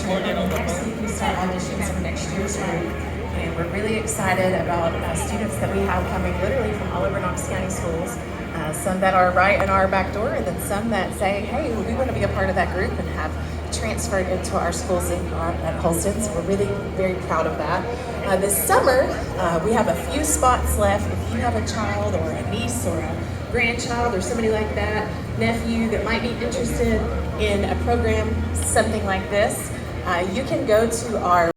graduated, and next week we start auditions for next year's group. And we're really excited about students that we have coming literally from all over Knox County schools. Some that are right in our back door, and then some that say, hey, we want to be a part of that group and have transferred into our schools at Holston. So we're really very proud of that. This summer, we have a few spots left. If you have a child or a niece or a grandchild or somebody like that, nephew that might be interested in a program, something like this, you can go to our